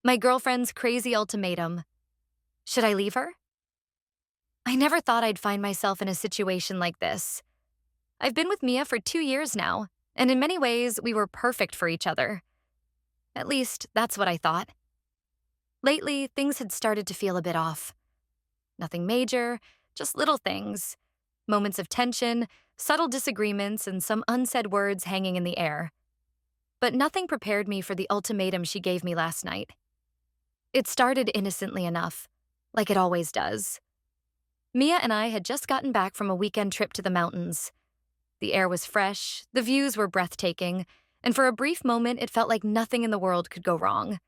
My girlfriend's crazy ultimatum. Should I leave her? I never thought I'd find myself in a situation like this. I've been with Mia for 2 years now, and in many ways, we were perfect for each other. At least, that's what I thought. Lately, things had started to feel a bit off. Nothing major, just little things. Moments of tension, subtle disagreements, and some unsaid words hanging in the air. But nothing prepared me for the ultimatum she gave me last night. It started innocently enough, like it always does. Mia and I had just gotten back from a weekend trip to the mountains. The air was fresh, the views were breathtaking, and for a brief moment it felt like nothing in the world could go wrong.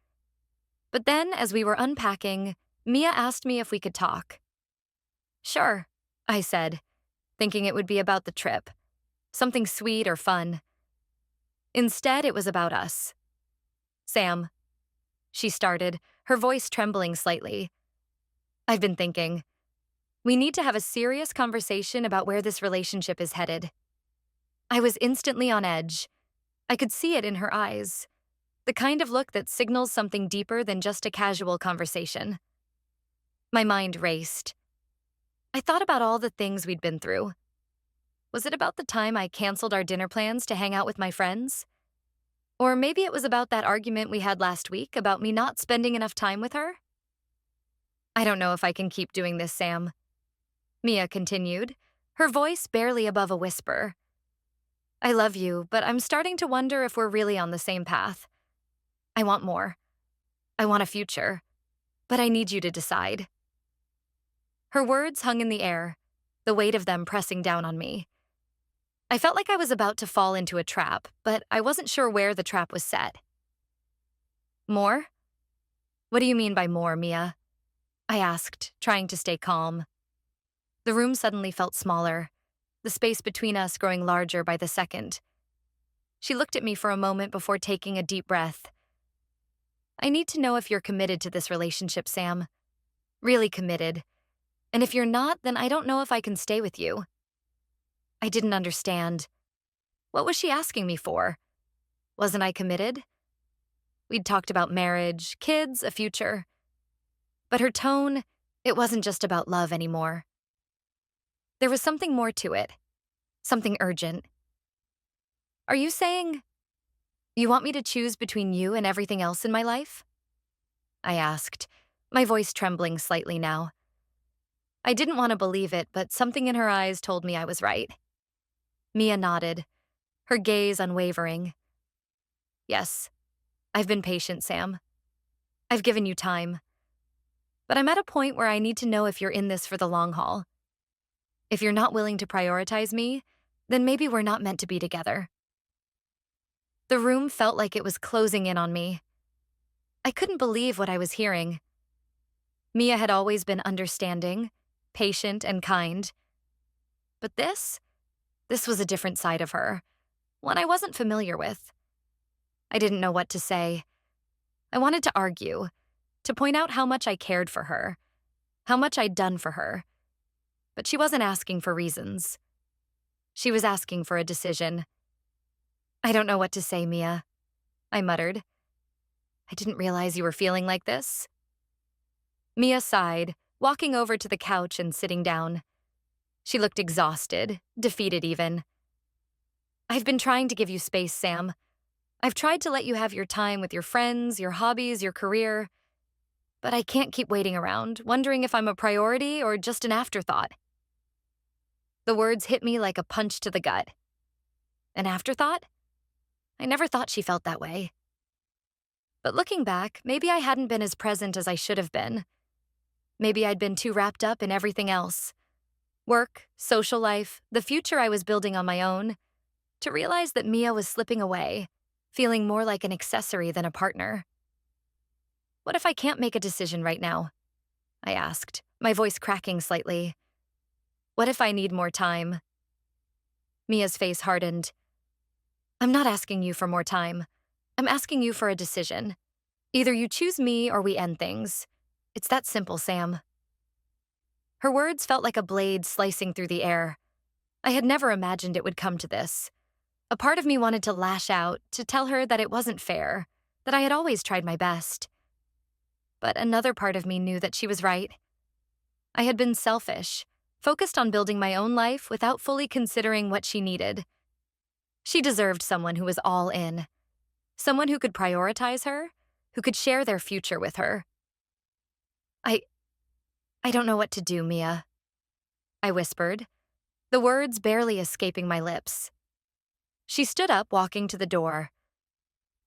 But then, as we were unpacking, Mia asked me if we could talk. Sure, I said, thinking it would be about the trip, something sweet or fun. Instead, it was about us. Sam, she started, her voice trembling slightly. I've been thinking. We need to have a serious conversation about where this relationship is headed. I was instantly on edge. I could see it in her eyes, the kind of look that signals something deeper than just a casual conversation. My mind raced. I thought about all the things we'd been through. Was it about the time I canceled our dinner plans to hang out with my friends? Or maybe it was about that argument we had last week about me not spending enough time with her? I don't know if I can keep doing this, Sam. Mia continued, her voice barely above a whisper. I love you, but I'm starting to wonder if we're really on the same path. I want more. I want a future. But I need you to decide. Her words hung in the air, the weight of them pressing down on me. I felt like I was about to fall into a trap, but I wasn't sure where the trap was set. More? What do you mean by more, Mia? I asked, trying to stay calm. The room suddenly felt smaller, the space between us growing larger by the second. She looked at me for a moment before taking a deep breath. I need to know if you're committed to this relationship, Sam. Really committed. And if you're not, then I don't know if I can stay with you. I didn't understand. What was she asking me for? Wasn't I committed? We'd talked about marriage, kids, a future. But her tone, it wasn't just about love anymore. There was something more to it. Something urgent. Are you saying you want me to choose between you and everything else in my life? I asked, my voice trembling slightly now. I didn't want to believe it, but something in her eyes told me I was right. Mia nodded, her gaze unwavering. Yes, I've been patient, Sam. I've given you time. But I'm at a point where I need to know if you're in this for the long haul. If you're not willing to prioritize me, then maybe we're not meant to be together. The room felt like it was closing in on me. I couldn't believe what I was hearing. Mia had always been understanding, patient, and kind. But this was a different side of her, one I wasn't familiar with. I didn't know what to say. I wanted to argue, to point out how much I cared for her, how much I'd done for her. But she wasn't asking for reasons. She was asking for a decision. I don't know what to say, Mia, I muttered. I didn't realize you were feeling like this. Mia sighed, walking over to the couch and sitting down. She looked exhausted, defeated even. I've been trying to give you space, Sam. I've tried to let you have your time with your friends, your hobbies, your career. But I can't keep waiting around, wondering if I'm a priority or just an afterthought. The words hit me like a punch to the gut. An afterthought? I never thought she felt that way. But looking back, maybe I hadn't been as present as I should have been. Maybe I'd been too wrapped up in everything else. Work, social life, the future I was building on my own, to realize that Mia was slipping away, feeling more like an accessory than a partner. What if I can't make a decision right now? I asked, my voice cracking slightly. What if I need more time? Mia's face hardened. I'm not asking you for more time. I'm asking you for a decision. Either you choose me or we end things. It's that simple, Sam. Her words felt like a blade slicing through the air. I had never imagined it would come to this. A part of me wanted to lash out, to tell her that it wasn't fair, that I had always tried my best. but another part of me knew that she was right. I had been selfish, focused on building my own life without fully considering what she needed. She deserved someone who was all in, someone who could prioritize her, who could share their future with her. I I don't know what to do, Mia, I whispered, the words barely escaping my lips. She stood up, walking to the door.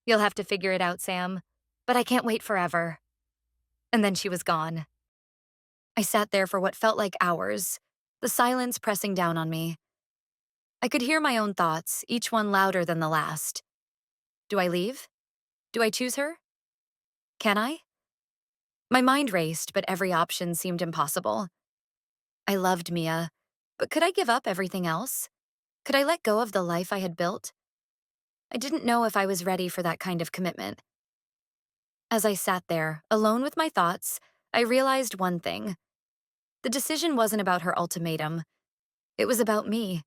You'll have to figure it out, Sam, but I can't wait forever. And then she was gone. I sat there for what felt like hours, the silence pressing down on me. I could hear my own thoughts, each one louder than the last. Do I leave? Do I choose her? Can I? My mind raced, but every option seemed impossible. I loved Mia, but could I give up everything else? Could I let go of the life I had built? I didn't know if I was ready for that kind of commitment. As I sat there, alone with my thoughts, I realized one thing. The decision wasn't about her ultimatum. It was about me.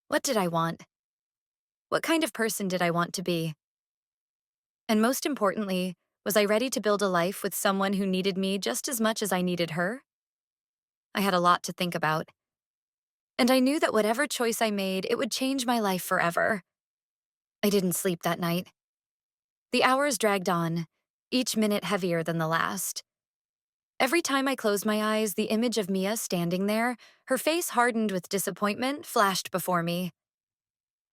What did I want? What kind of person did I want to be? And most importantly, was I ready to build a life with someone who needed me just as much as I needed her? I had a lot to think about. And I knew that whatever choice I made, it would change my life forever. I didn't sleep that night. The hours dragged on, each minute heavier than the last. Every time I closed my eyes, the image of Mia standing there, her face hardened with disappointment, flashed before me.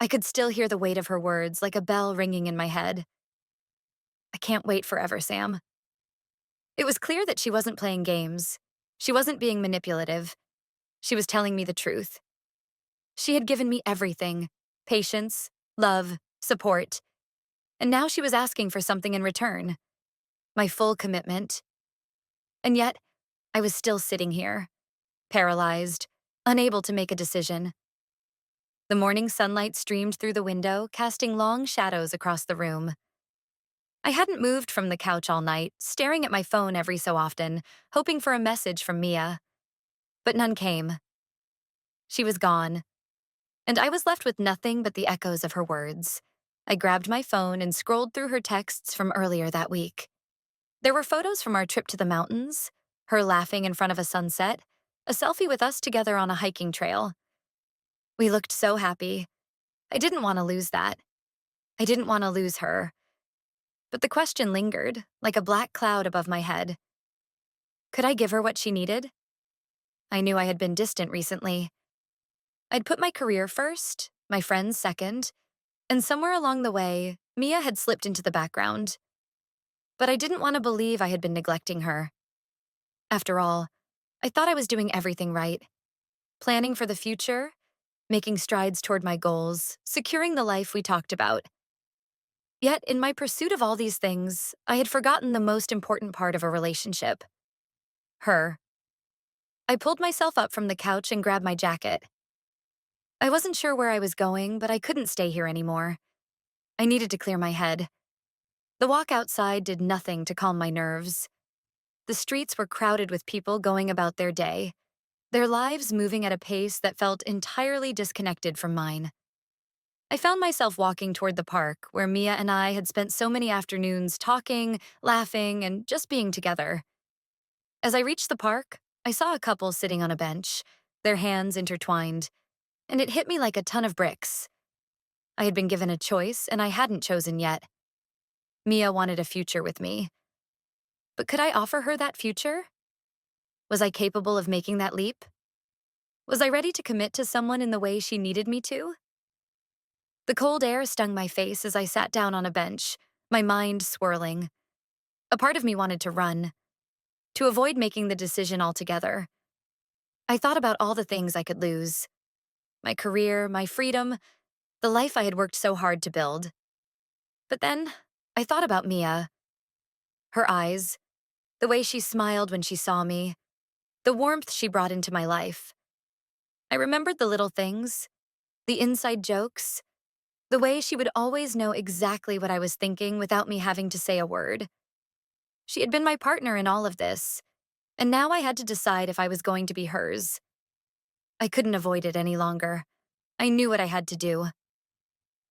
I could still hear the weight of her words like a bell ringing in my head. I can't wait forever, Sam. It was clear that she wasn't playing games. She wasn't being manipulative. She was telling me the truth. She had given me everything: patience, love, support. And now she was asking for something in return: my full commitment. And yet, I was still sitting here, paralyzed, unable to make a decision. The morning sunlight streamed through the window, casting long shadows across the room. I hadn't moved from the couch all night, staring at my phone every so often, hoping for a message from Mia. But none came. She was gone, and I was left with nothing but the echoes of her words. I grabbed my phone and scrolled through her texts from earlier that week. There were photos from our trip to the mountains, her laughing in front of a sunset, a selfie with us together on a hiking trail. We looked so happy. I didn't want to lose that. I didn't want to lose her. But the question lingered, like a black cloud above my head. Could I give her what she needed? I knew I had been distant recently. I'd put my career first, my friends second, and somewhere along the way, Mia had slipped into the background. But I didn't want to believe I had been neglecting her. After all, I thought I was doing everything right. Planning for the future, making strides toward my goals, securing the life we talked about. Yet, in my pursuit of all these things, I had forgotten the most important part of a relationship: her. I pulled myself up from the couch and grabbed my jacket. I wasn't sure where I was going, but I couldn't stay here anymore. I needed to clear my head. The walk outside did nothing to calm my nerves. The streets were crowded with people going about their day, their lives moving at a pace that felt entirely disconnected from mine. I found myself walking toward the park, where Mia and I had spent so many afternoons talking, laughing, and just being together. As I reached the park, I saw a couple sitting on a bench, their hands intertwined, and it hit me like a ton of bricks. I had been given a choice, and I hadn't chosen yet. Mia wanted a future with me. But could I offer her that future? Was I capable of making that leap? Was I ready to commit to someone in the way she needed me to? The cold air stung my face as I sat down on a bench, my mind swirling. A part of me wanted to run, to avoid making the decision altogether. I thought about all the things I could lose: my career, my freedom, the life I had worked so hard to build. But then, I thought about Mia. Her eyes, the way she smiled when she saw me, the warmth she brought into my life. I remembered the little things, the inside jokes, the way she would always know exactly what I was thinking without me having to say a word. She had been my partner in all of this, and now I had to decide if I was going to be hers. I couldn't avoid it any longer. I knew what I had to do.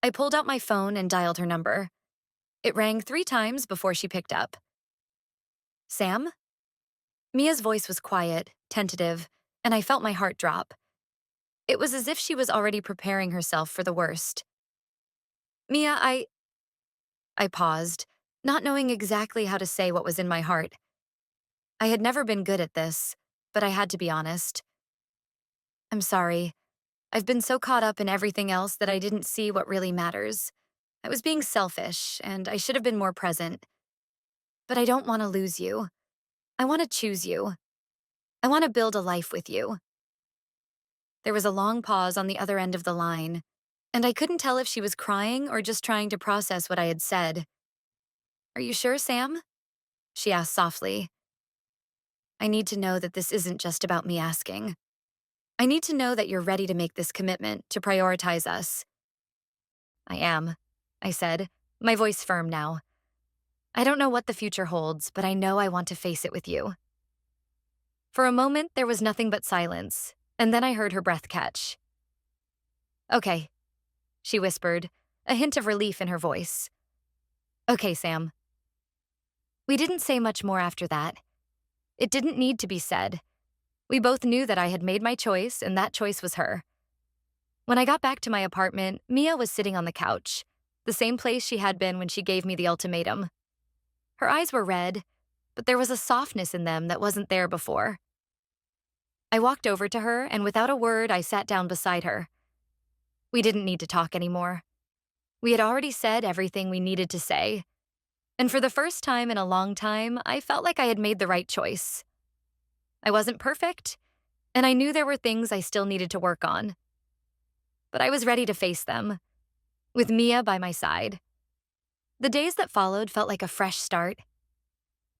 I pulled out my phone and dialed her number. It rang 3 times before she picked up. Sam? Mia's voice was quiet, tentative, and I felt my heart drop. It was as if she was already preparing herself for the worst. Mia, I paused, not knowing exactly how to say what was in my heart. I had never been good at this, but I had to be honest. I'm sorry. I've been so caught up in everything else that I didn't see what really matters. I was being selfish, and I should have been more present. But I don't want to lose you. I want to choose you. I want to build a life with you. There was a long pause on the other end of the line, and I couldn't tell if she was crying or just trying to process what I had said. Are you sure, Sam? She asked softly. I need to know that this isn't just about me asking. I need to know that you're ready to make this commitment, to prioritize us. I am, I said, my voice firm now. I don't know what the future holds, but I know I want to face it with you. For a moment, there was nothing but silence, and then I heard her breath catch. Okay, she whispered, a hint of relief in her voice. Okay, Sam. We didn't say much more after that. It didn't need to be said. We both knew that I had made my choice, and that choice was her. When I got back to my apartment, Mia was sitting on the couch, the same place she had been when she gave me the ultimatum. Her eyes were red, but there was a softness in them that wasn't there before. I walked over to her, and without a word, I sat down beside her. We didn't need to talk anymore. We had already said everything we needed to say, and for the first time in a long time, I felt like I had made the right choice. I wasn't perfect, and I knew there were things I still needed to work on. But I was ready to face them, with Mia by my side. The days that followed felt like a fresh start.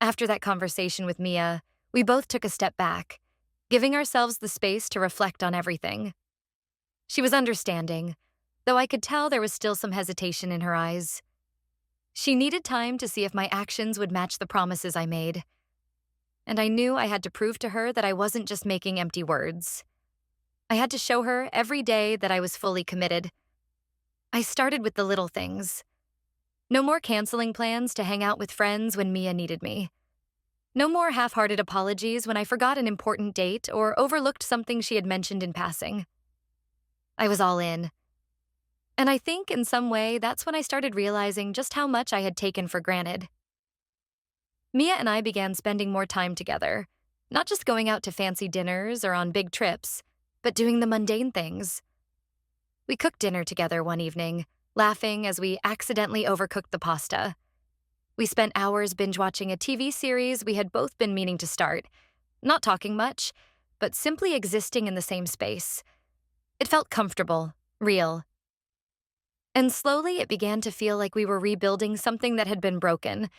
After that conversation with Mia, we both took a step back, giving ourselves the space to reflect on everything. She was understanding, though I could tell there was still some hesitation in her eyes. She needed time to see if my actions would match the promises I made. And I knew I had to prove to her that I wasn't just making empty words. I had to show her every day that I was fully committed. I started with the little things. No more canceling plans to hang out with friends when Mia needed me. No more half-hearted apologies when I forgot an important date or overlooked something she had mentioned in passing. I was all in. And I think, in some way, that's when I started realizing just how much I had taken for granted. Mia and I began spending more time together, not just going out to fancy dinners or on big trips, but doing the mundane things. We cooked dinner together one evening, laughing as we accidentally overcooked the pasta. We spent hours binge-watching a TV series we had both been meaning to start, not talking much, but simply existing in the same space. It felt comfortable, real. And slowly it began to feel like we were rebuilding something that had been broken,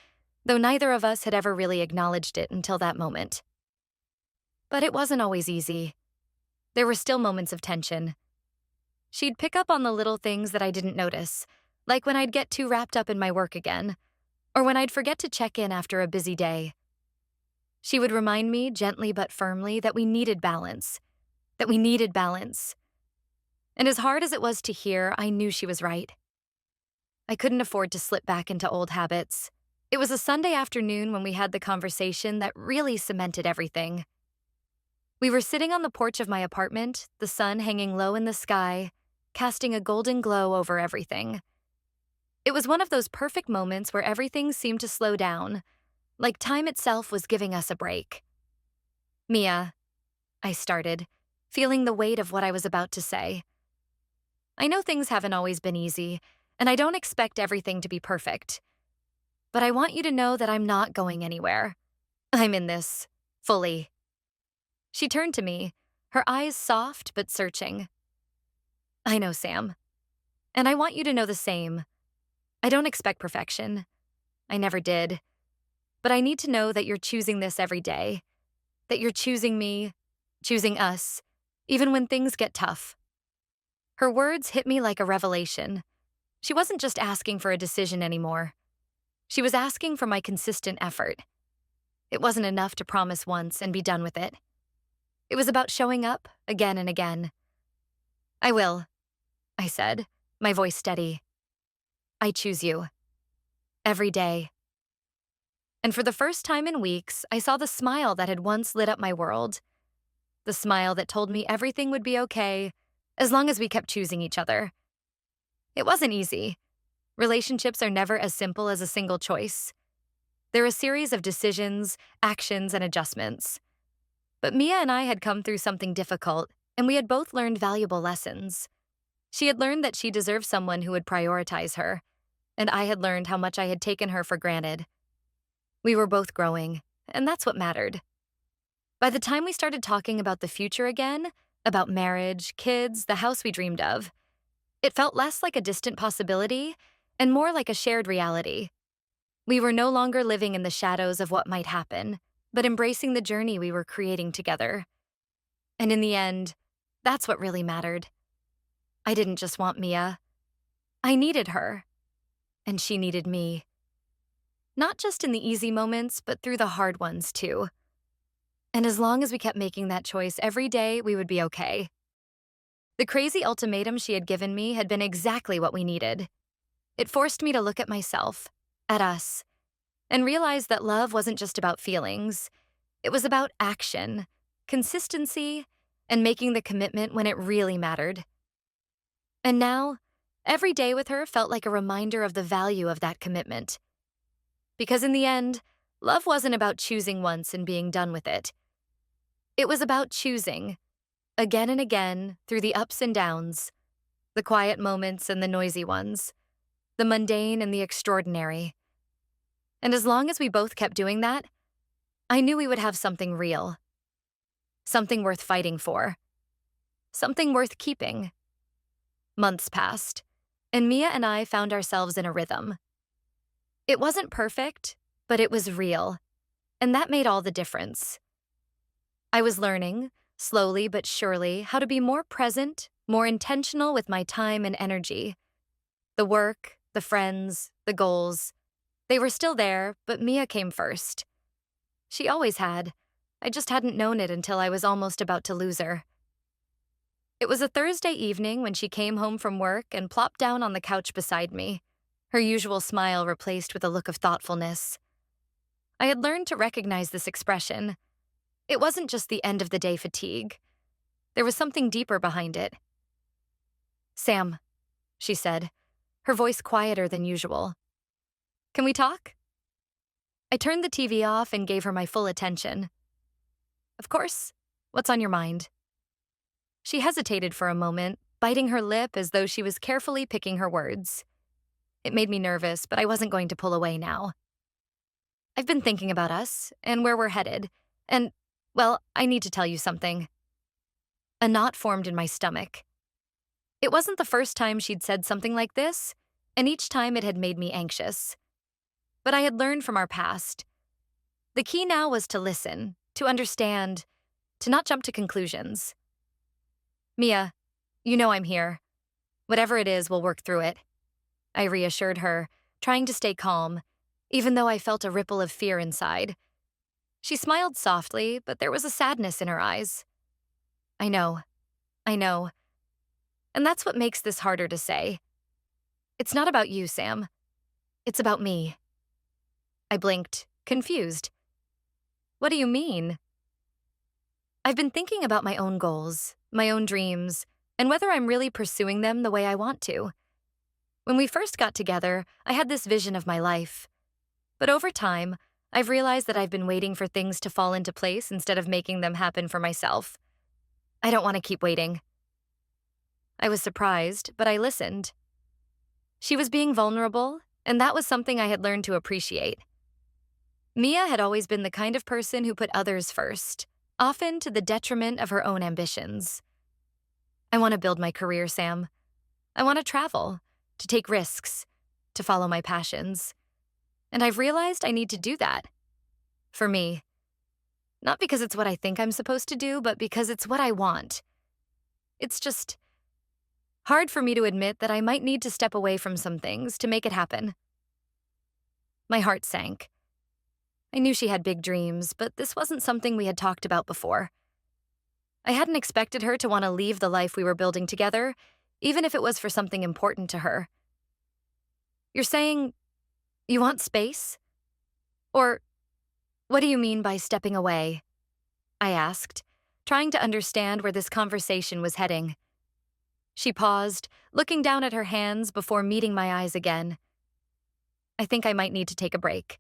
though neither of us had ever really acknowledged it until that moment. But it wasn't always easy. There were still moments of tension. She'd pick up on the little things that I didn't notice, like when I'd get too wrapped up in my work again, or when I'd forget to check in after a busy day. She would remind me, gently but firmly, that we needed balance. And as hard as it was to hear, I knew she was right. I couldn't afford to slip back into old habits. It was a Sunday afternoon when we had the conversation that really cemented everything. We were sitting on the porch of my apartment, the sun hanging low in the sky, casting a golden glow over everything. It was one of those perfect moments where everything seemed to slow down, like time itself was giving us a break. Mia, I started, feeling the weight of what I was about to say. I know things haven't always been easy, and I don't expect everything to be perfect. But I want you to know that I'm not going anywhere. I'm in this, fully. She turned to me, her eyes soft but searching. I know, Sam. And I want you to know the same. I don't expect perfection. I never did. But I need to know that you're choosing this every day. That you're choosing me, choosing us, even when things get tough. Her words hit me like a revelation. She wasn't just asking for a decision anymore. She was asking for my consistent effort. It wasn't enough to promise once and be done with it. It was about showing up again and again. I will, I said, my voice steady. I choose you. Every day. And for the first time in weeks, I saw the smile that had once lit up my world. The smile that told me everything would be okay as long as we kept choosing each other. It wasn't easy. Relationships are never as simple as a single choice. They're a series of decisions, actions, and adjustments. But Mia and I had come through something difficult, and we had both learned valuable lessons. She had learned that she deserved someone who would prioritize her, and I had learned how much I had taken her for granted. We were both growing, and that's what mattered. By the time we started talking about the future again, about marriage, kids, the house we dreamed of, it felt less like a distant possibility and more like a shared reality. We were no longer living in the shadows of what might happen, but embracing the journey we were creating together. And in the end, that's what really mattered. I didn't just want Mia. I needed her, and she needed me. Not just in the easy moments, but through the hard ones too. And as long as we kept making that choice every day, we would be okay. The crazy ultimatum she had given me had been exactly what we needed. It forced me to look at myself, at us, and realize that love wasn't just about feelings. It was about action, consistency, and making the commitment when it really mattered. And now, every day with her felt like a reminder of the value of that commitment. Because in the end, love wasn't about choosing once and being done with it. It was about choosing, again and again, through the ups and downs, the quiet moments and the noisy ones, the mundane and the extraordinary. And as long as we both kept doing that, I knew we would have something real, something worth fighting for, something worth keeping. Months passed, and Mia and I found ourselves in a rhythm. It wasn't perfect, but it was real, and that made all the difference. I was learning, slowly but surely, how to be more present, more intentional with my time and energy. The work, the friends, the goals, they were still there, but Mia came first. She always had. I just hadn't known it until I was almost about to lose her. It was a Thursday evening when she came home from work and plopped down on the couch beside me, her usual smile replaced with a look of thoughtfulness. I had learned to recognize this expression. It wasn't just the end-of-the-day fatigue. There was something deeper behind it. "Sam," she said, her voice quieter than usual. "Can we talk?" I turned the TV off and gave her my full attention. "Of course. What's on your mind?" She hesitated for a moment, biting her lip as though she was carefully picking her words. It made me nervous, but I wasn't going to pull away now. "I've been thinking about us and where we're headed, and, well, I need to tell you something." A knot formed in my stomach. It wasn't the first time she'd said something like this, and each time it had made me anxious. But I had learned from our past. The key now was to listen, to understand, to not jump to conclusions. "Mia, you know I'm here. Whatever it is, we'll work through it," I reassured her, trying to stay calm, even though I felt a ripple of fear inside. She smiled softly, but there was a sadness in her eyes. I know. And that's what makes this harder to say. It's not about you, Sam. It's about me. I blinked, confused. "What do you mean?" "I've been thinking about my own goals, my own dreams, and whether I'm really pursuing them the way I want to. When we first got together, I had this vision of my life. But over time, I've realized that I've been waiting for things to fall into place instead of making them happen for myself. I don't want to keep waiting." I was surprised, but I listened. She was being vulnerable, and that was something I had learned to appreciate. Mia had always been the kind of person who put others first, often to the detriment of her own ambitions. "I want to build my career, Sam. I want to travel, to take risks, to follow my passions. And I've realized I need to do that. For me. Not because it's what I think I'm supposed to do, but because it's what I want. It's just hard for me to admit that I might need to step away from some things to make it happen." My heart sank. I knew she had big dreams, but this wasn't something we had talked about before. I hadn't expected her to want to leave the life we were building together, even if it was for something important to her. "You're saying you want space? Or What do you mean by stepping away? I asked, trying to understand where this conversation was heading. She paused, looking down at her hands before meeting my eyes again. I think I might need to take a break.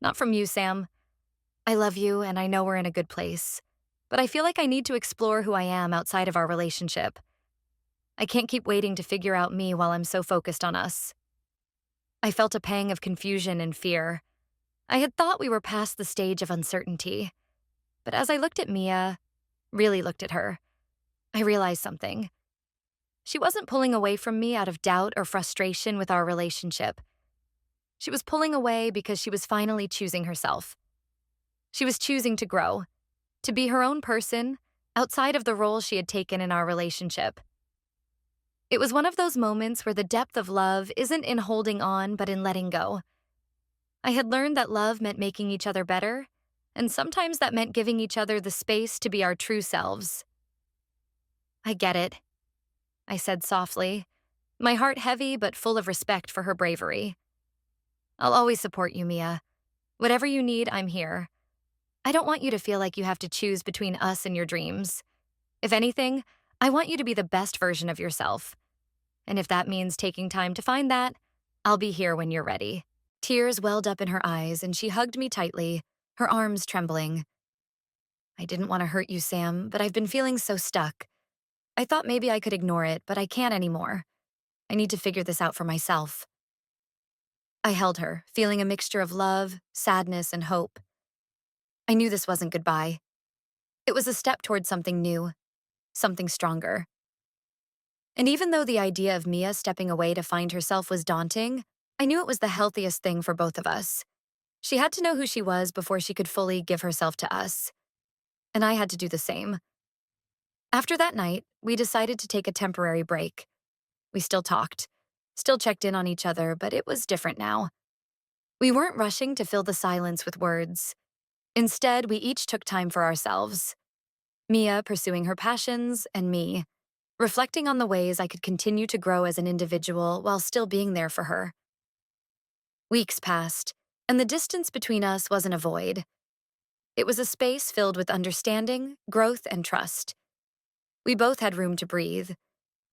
Not from you, Sam. I love you and I know we're in a good place. But I feel like I need to explore who I am outside of our relationship. I can't keep waiting to figure out me while I'm so focused on us. I felt a pang of confusion and fear. I had thought we were past the stage of uncertainty. But as I looked at Mia, really looked at her, I realized something. She wasn't pulling away from me out of doubt or frustration with our relationship. She was pulling away because she was finally choosing herself. She was choosing to grow, to be her own person, outside of the role she had taken in our relationship. It was one of those moments where the depth of love isn't in holding on, but in letting go. I had learned that love meant making each other better, and sometimes that meant giving each other the space to be our true selves. I get it, I said softly, my heart heavy but full of respect for her bravery. I'll always support you, Mia. Whatever you need, I'm here. I don't want you to feel like you have to choose between us and your dreams. If anything, I want you to be the best version of yourself. And if that means taking time to find that, I'll be here when you're ready. Tears welled up in her eyes and she hugged me tightly, her arms trembling. I didn't want to hurt you, Sam, but I've been feeling so stuck. I thought maybe I could ignore it, but I can't anymore. I need to figure this out for myself. I held her, feeling a mixture of love, sadness, and hope. I knew this wasn't goodbye. It was a step toward something new, something stronger. And even though the idea of Mia stepping away to find herself was daunting, I knew it was the healthiest thing for both of us. She had to know who she was before she could fully give herself to us. And I had to do the same. After that night, we decided to take a temporary break. We still talked, still checked in on each other, but it was different now. We weren't rushing to fill the silence with words. Instead, we each took time for ourselves. Mia pursuing her passions, and me, reflecting on the ways I could continue to grow as an individual while still being there for her. Weeks passed, and the distance between us wasn't a void. It was a space filled with understanding, growth, and trust. We both had room to breathe,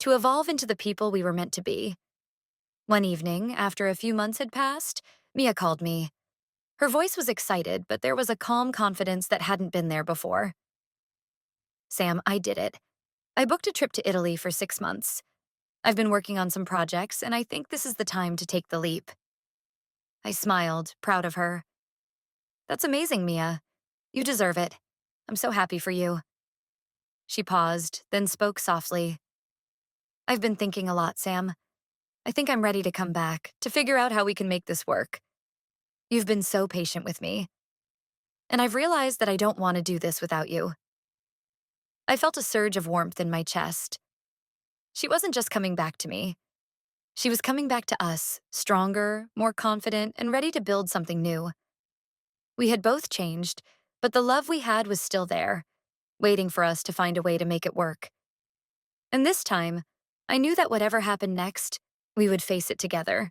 to evolve into the people we were meant to be. One evening, after a few months had passed, Mia called me. Her voice was excited, but there was a calm confidence that hadn't been there before. Sam, I did it. I booked a trip to Italy for 6 months. I've been working on some projects, and I think this is the time to take the leap. I smiled, proud of her. That's amazing, Mia. You deserve it. I'm so happy for you. She paused, then spoke softly. I've been thinking a lot, Sam. I think I'm ready to come back, to figure out how we can make this work. You've been so patient with me. And I've realized that I don't want to do this without you. I felt a surge of warmth in my chest. She wasn't just coming back to me. She was coming back to us, stronger, more confident, and ready to build something new. We had both changed, but the love we had was still there, waiting for us to find a way to make it work. And this time, I knew that whatever happened next, we would face it together.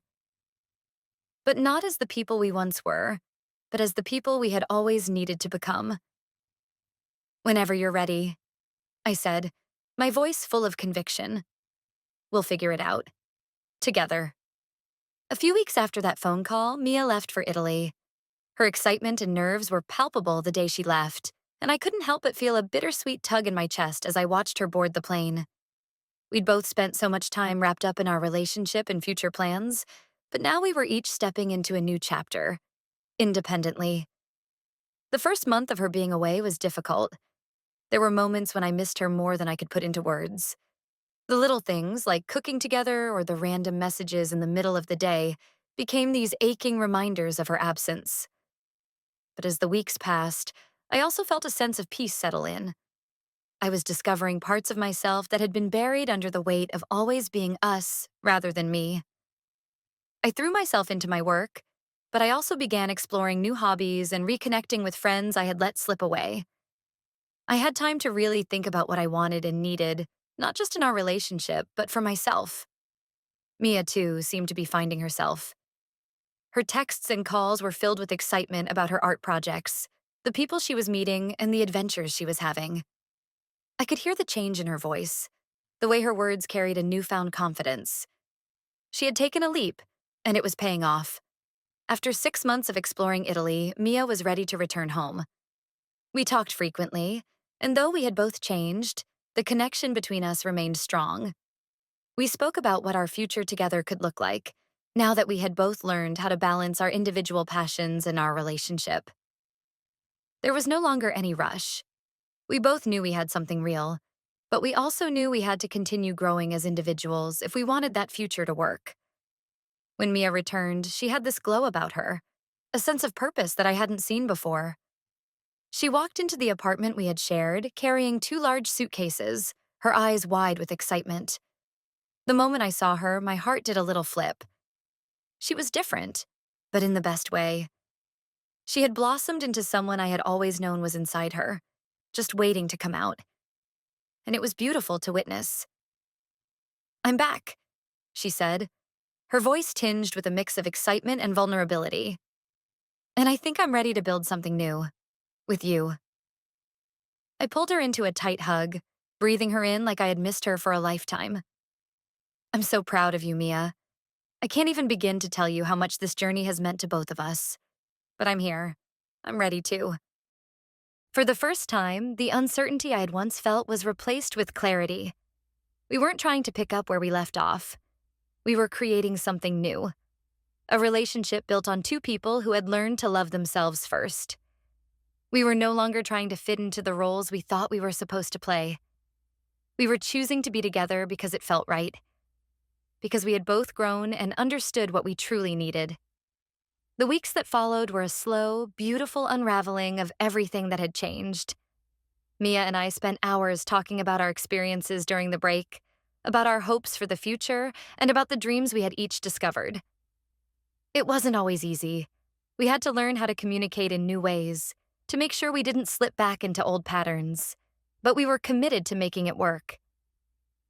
But not as the people we once were, but as the people we had always needed to become. Whenever you're ready, I said, my voice full of conviction. We'll figure it out. Together. A few weeks after that phone call, Mia left for Italy. Her excitement and nerves were palpable the day she left, and I couldn't help but feel a bittersweet tug in my chest as I watched her board the plane. We'd both spent so much time wrapped up in our relationship and future plans, but now we were each stepping into a new chapter, independently. The first month of her being away was difficult. There were moments when I missed her more than I could put into words. The little things, like cooking together or the random messages in the middle of the day, became these aching reminders of her absence. But as the weeks passed, I also felt a sense of peace settle in. I was discovering parts of myself that had been buried under the weight of always being us rather than me. I threw myself into my work, but I also began exploring new hobbies and reconnecting with friends I had let slip away. I had time to really think about what I wanted and needed, not just in our relationship, but for myself. Mia, too, seemed to be finding herself. Her texts and calls were filled with excitement about her art projects, the people she was meeting, and the adventures she was having. I could hear the change in her voice, the way her words carried a newfound confidence. She had taken a leap, and it was paying off. After 6 months of exploring Italy, Mia was ready to return home. We talked frequently, and though we had both changed, the connection between us remained strong. We spoke about what our future together could look like, now that we had both learned how to balance our individual passions and our relationship. There was no longer any rush. We both knew we had something real, but we also knew we had to continue growing as individuals if we wanted that future to work. When Mia returned, she had this glow about her, a sense of purpose that I hadn't seen before. She walked into the apartment we had shared, carrying 2 large suitcases, her eyes wide with excitement. The moment I saw her, my heart did a little flip. She was different, but in the best way. She had blossomed into someone I had always known was inside her, just waiting to come out. And it was beautiful to witness. "I'm back," she said, her voice tinged with a mix of excitement and vulnerability. "And I think I'm ready to build something new. With you." I pulled her into a tight hug, breathing her in like I had missed her for a lifetime. "I'm so proud of you, Mia. I can't even begin to tell you how much this journey has meant to both of us. But I'm here. I'm ready to." For the first time, the uncertainty I had once felt was replaced with clarity. We weren't trying to pick up where we left off. We were creating something new. A relationship built on 2 people who had learned to love themselves first. We were no longer trying to fit into the roles we thought we were supposed to play. We were choosing to be together because it felt right. Because we had both grown and understood what we truly needed. The weeks that followed were a slow, beautiful unraveling of everything that had changed. Mia and I spent hours talking about our experiences during the break, about our hopes for the future, and about the dreams we had each discovered. It wasn't always easy. We had to learn how to communicate in new ways, to make sure we didn't slip back into old patterns, but we were committed to making it work.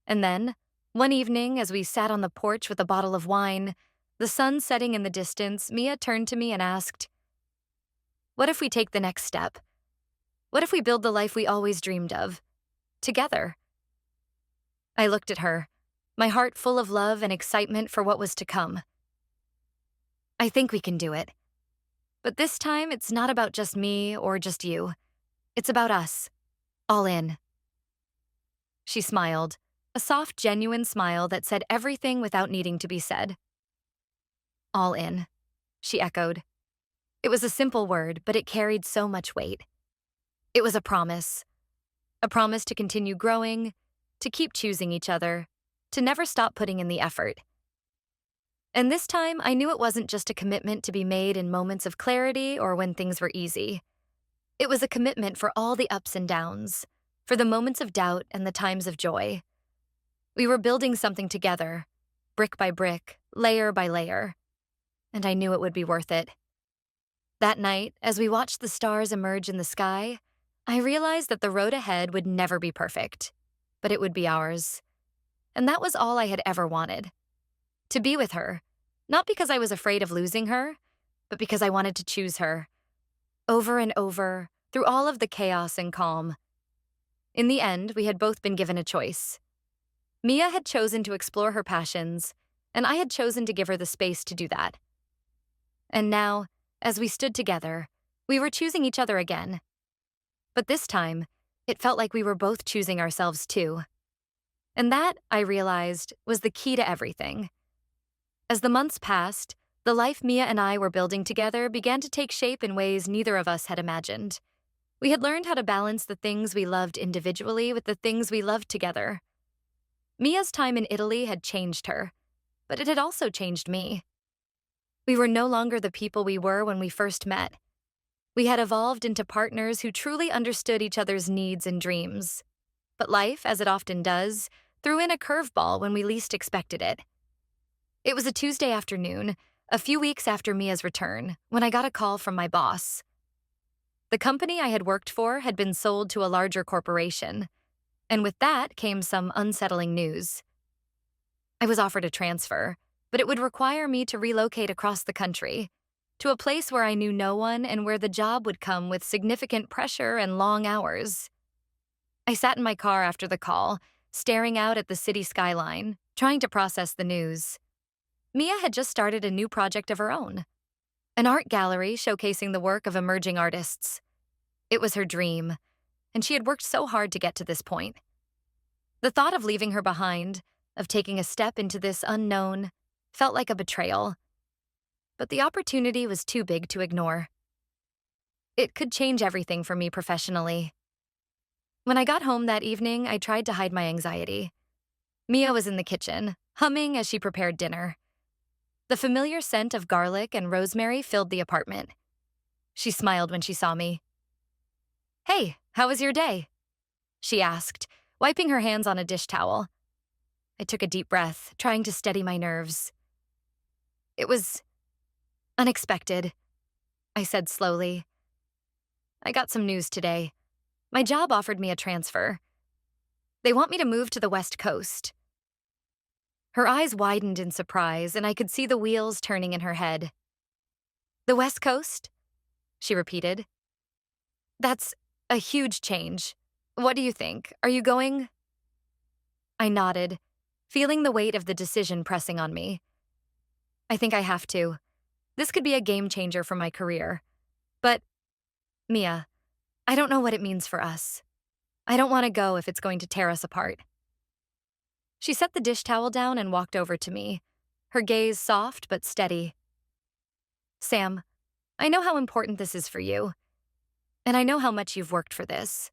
And then, one evening, as we sat on the porch with a bottle of wine, the sun setting in the distance, Mia turned to me and asked, "What if we take the next step? What if we build the life we always dreamed of? Together?" I looked at her, my heart full of love and excitement for what was to come. "I think we can do it. But this time, it's not about just me or just you. It's about us. All in." She smiled, a soft, genuine smile that said everything without needing to be said. "All in," she echoed. It was a simple word, but it carried so much weight. It was a promise to continue growing, to keep choosing each other, to never stop putting in the effort. And this time, I knew it wasn't just a commitment to be made in moments of clarity or when things were easy. It was a commitment for all the ups and downs, for the moments of doubt and the times of joy. We were building something together, brick by brick, layer by layer. And I knew it would be worth it. That night, as we watched the stars emerge in the sky, I realized that the road ahead would never be perfect, but it would be ours. And that was all I had ever wanted. To be with her, not because I was afraid of losing her, but because I wanted to choose her. Over and over, through all of the chaos and calm. In the end, we had both been given a choice. Mia had chosen to explore her passions, and I had chosen to give her the space to do that. And now, as we stood together, we were choosing each other again. But this time, it felt like we were both choosing ourselves too. And that, I realized, was the key to everything. As the months passed, the life Mia and I were building together began to take shape in ways neither of us had imagined. We had learned how to balance the things we loved individually with the things we loved together. Mia's time in Italy had changed her, but it had also changed me. We were no longer the people we were when we first met. We had evolved into partners who truly understood each other's needs and dreams. But life, as it often does, threw in a curveball when we least expected it. It was a Tuesday afternoon, a few weeks after Mia's return, when I got a call from my boss. The company I had worked for had been sold to a larger corporation, and with that came some unsettling news. I was offered a transfer, but it would require me to relocate across the country, to a place where I knew no one and where the job would come with significant pressure and long hours. I sat in my car after the call, staring out at the city skyline, trying to process the news. Mia had just started a new project of her own, an art gallery showcasing the work of emerging artists. It was her dream, and she had worked so hard to get to this point. The thought of leaving her behind, of taking a step into this unknown, felt like a betrayal. But the opportunity was too big to ignore. It could change everything for me professionally. When I got home that evening, I tried to hide my anxiety. Mia was in the kitchen, humming as she prepared dinner. The familiar scent of garlic and rosemary filled the apartment. She smiled when she saw me. "Hey, how was your day?" she asked, wiping her hands on a dish towel. I took a deep breath, trying to steady my nerves. "It was unexpected," I said slowly. "I got some news today. My job offered me a transfer. They want me to move to the West Coast." Her eyes widened in surprise, and I could see the wheels turning in her head. "The West Coast?" she repeated. "That's a huge change. What do you think? Are you going?" I nodded, feeling the weight of the decision pressing on me. "I think I have to. This could be a game changer for my career. But, Mia, I don't know what it means for us. I don't want to go if it's going to tear us apart." She set the dish towel down and walked over to me, her gaze soft but steady. "Sam, I know how important this is for you, and I know how much you've worked for this.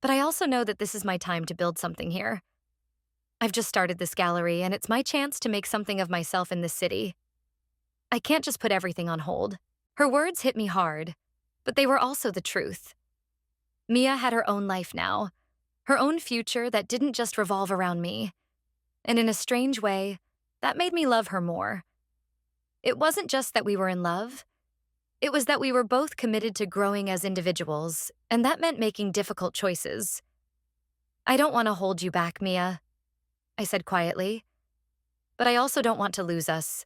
But I also know that this is my time to build something here. I've just started this gallery, and it's my chance to make something of myself in this city. I can't just put everything on hold." Her words hit me hard, but they were also the truth. Mia had her own life now, her own future that didn't just revolve around me. And in a strange way, that made me love her more. It wasn't just that we were in love. It was that we were both committed to growing as individuals, and that meant making difficult choices. "I don't want to hold you back, Mia," I said quietly. "But I also don't want to lose us.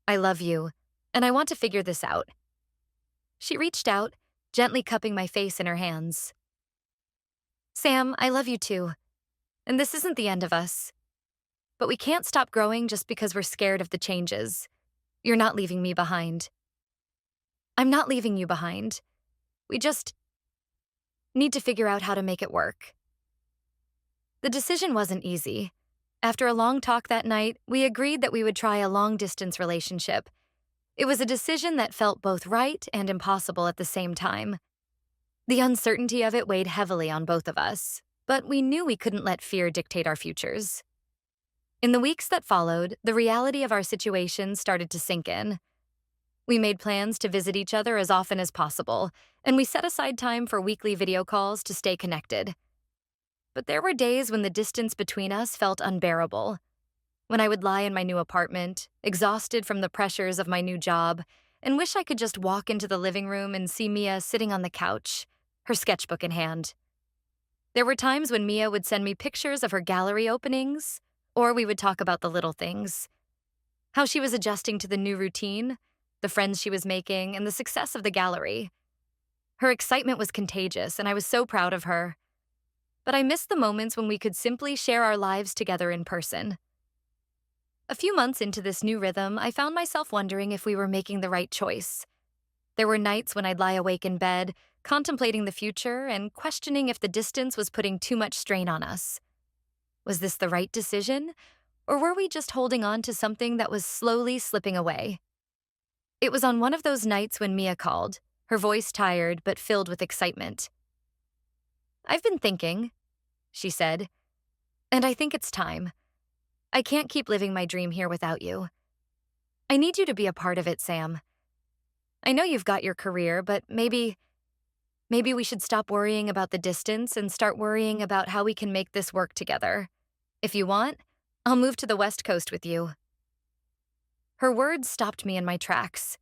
I love you, and I want to figure this out." She reached out, gently cupping my face in her hands. "Sam, I love you too. And this isn't the end of us. But we can't stop growing just because we're scared of the changes. You're not leaving me behind." "I'm not leaving you behind. We just need to figure out how to make it work." The decision wasn't easy. After a long talk that night, we agreed that we would try a long-distance relationship. It was a decision that felt both right and impossible at the same time. The uncertainty of it weighed heavily on both of us, but we knew we couldn't let fear dictate our futures. In the weeks that followed, the reality of our situation started to sink in. We made plans to visit each other as often as possible, and we set aside time for weekly video calls to stay connected. But there were days when the distance between us felt unbearable. When I would lie in my new apartment, exhausted from the pressures of my new job, and wish I could just walk into the living room and see Mia sitting on the couch, her sketchbook in hand. There were times when Mia would send me pictures of her gallery openings, or we would talk about the little things. How she was adjusting to the new routine, the friends she was making, and the success of the gallery. Her excitement was contagious, and I was so proud of her. But I missed the moments when we could simply share our lives together in person. A few months into this new rhythm, I found myself wondering if we were making the right choice. There were nights when I'd lie awake in bed, contemplating the future and questioning if the distance was putting too much strain on us. Was this the right decision, or were we just holding on to something that was slowly slipping away? It was on one of those nights when Mia called, her voice tired but filled with excitement. "I've been thinking," she said, "and I think it's time. I can't keep living my dream here without you. I need you to be a part of it, Sam. I know you've got your career, but maybe we should stop worrying about the distance and start worrying about how we can make this work together. If you want, I'll move to the West Coast with you." Her words stopped me in my tracks.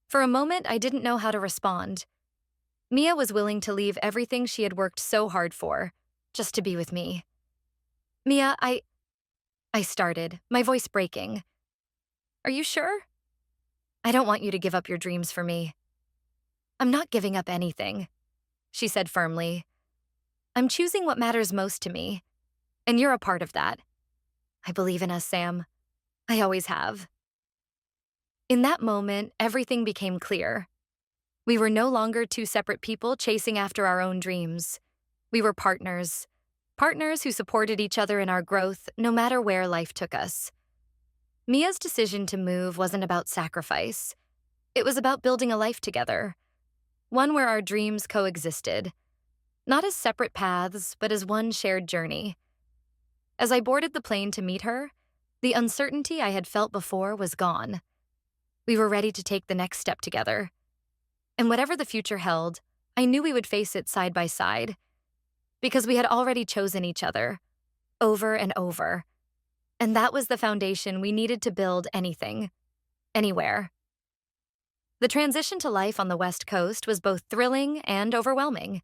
For a moment, I didn't know how to respond. Mia was willing to leave everything she had worked so hard for, just to be with me. "Mia, I started, my voice breaking. "Are you sure?" I don't want you to give up your dreams for me. I'm not giving up anything, she said firmly. I'm choosing what matters most to me, and you're a part of that. I believe in us, Sam. I always have. In that moment, everything became clear. We were no longer two separate people chasing after our own dreams. We were partners. Partners who supported each other in our growth, no matter where life took us. Mia's decision to move wasn't about sacrifice. It was about building a life together. One where our dreams coexisted. Not as separate paths, but as one shared journey. As I boarded the plane to meet her, the uncertainty I had felt before was gone. We were ready to take the next step together. And whatever the future held, I knew we would face it side by side. Because we had already chosen each other, over and over. And that was the foundation we needed to build anything, anywhere. The transition to life on the West Coast was both thrilling and overwhelming.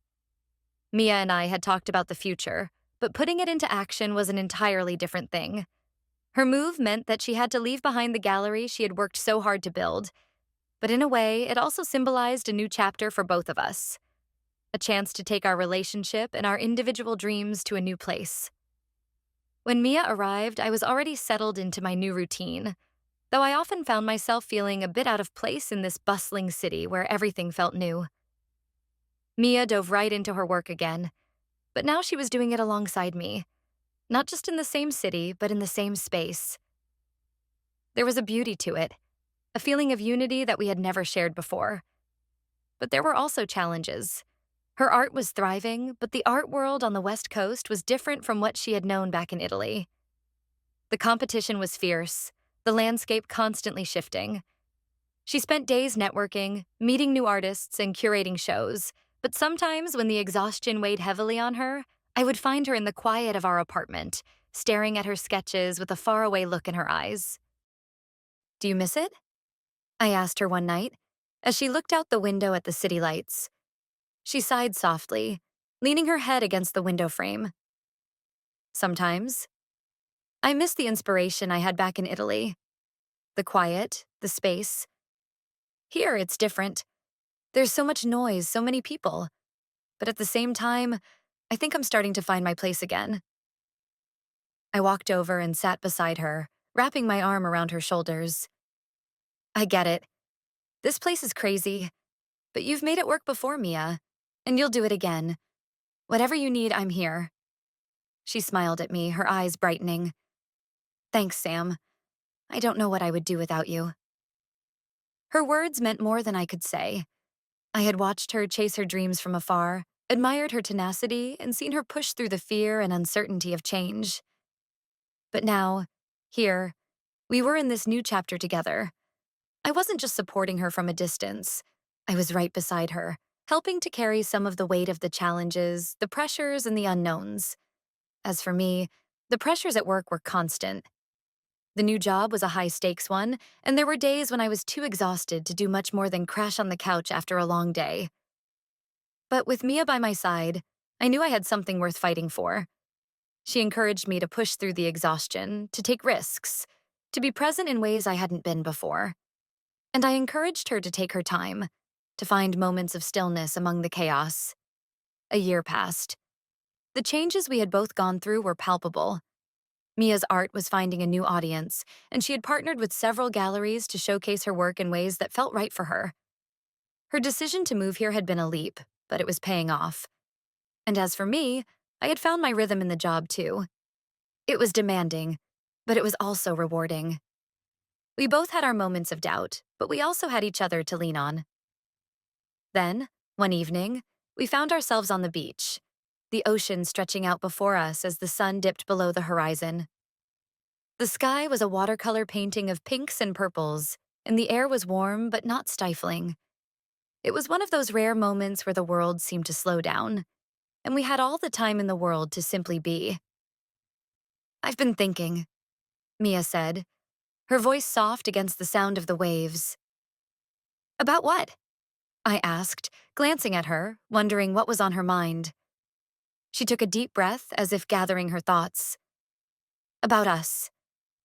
Mia and I had talked about the future, but putting it into action was an entirely different thing. Her move meant that she had to leave behind the gallery she had worked so hard to build, but in a way, it also symbolized a new chapter for both of us. A chance to take our relationship and our individual dreams to a new place. When Mia arrived, I was already settled into my new routine, though I often found myself feeling a bit out of place in this bustling city where everything felt new. Mia dove right into her work again, but now she was doing it alongside me, not just in the same city, but in the same space. There was a beauty to it, a feeling of unity that we had never shared before. But there were also challenges. Her art was thriving, but the art world on the West Coast was different from what she had known back in Italy. The competition was fierce, the landscape constantly shifting. She spent days networking, meeting new artists, and curating shows, but sometimes when the exhaustion weighed heavily on her, I would find her in the quiet of our apartment, staring at her sketches with a faraway look in her eyes. "Do you miss it?" I asked her one night, as she looked out the window at the city lights. She sighed softly, leaning her head against the window frame. "Sometimes. I miss the inspiration I had back in Italy. The quiet, the space. Here, it's different. There's so much noise, so many people. But at the same time, I think I'm starting to find my place again." I walked over and sat beside her, wrapping my arm around her shoulders. "I get it. This place is crazy, but you've made it work before, Mia, and you'll do it again. Whatever you need, I'm here." She smiled at me, her eyes brightening. "Thanks, Sam. I don't know what I would do without you." Her words meant more than I could say. I had watched her chase her dreams from afar, admired her tenacity, and seen her push through the fear and uncertainty of change. But now, here, we were in this new chapter together. I wasn't just supporting her from a distance. I was right beside her, helping to carry some of the weight of the challenges, the pressures, and the unknowns. As for me, the pressures at work were constant. The new job was a high-stakes one, and there were days when I was too exhausted to do much more than crash on the couch after a long day. But with Mia by my side, I knew I had something worth fighting for. She encouraged me to push through the exhaustion, to take risks, to be present in ways I hadn't been before. And I encouraged her to take her time, to find moments of stillness among the chaos. A year passed. The changes we had both gone through were palpable. Mia's art was finding a new audience, and she had partnered with several galleries to showcase her work in ways that felt right for her. Her decision to move here had been a leap, but it was paying off. And as for me, I had found my rhythm in the job too. It was demanding, but it was also rewarding. We both had our moments of doubt, but we also had each other to lean on. Then, one evening, we found ourselves on the beach, the ocean stretching out before us as the sun dipped below the horizon. The sky was a watercolor painting of pinks and purples, and the air was warm but not stifling. It was one of those rare moments where the world seemed to slow down, and we had all the time in the world to simply be. "I've been thinking," Mia said, her voice soft against the sound of the waves. "About what?" I asked, glancing at her, wondering what was on her mind. She took a deep breath as if gathering her thoughts. "About us.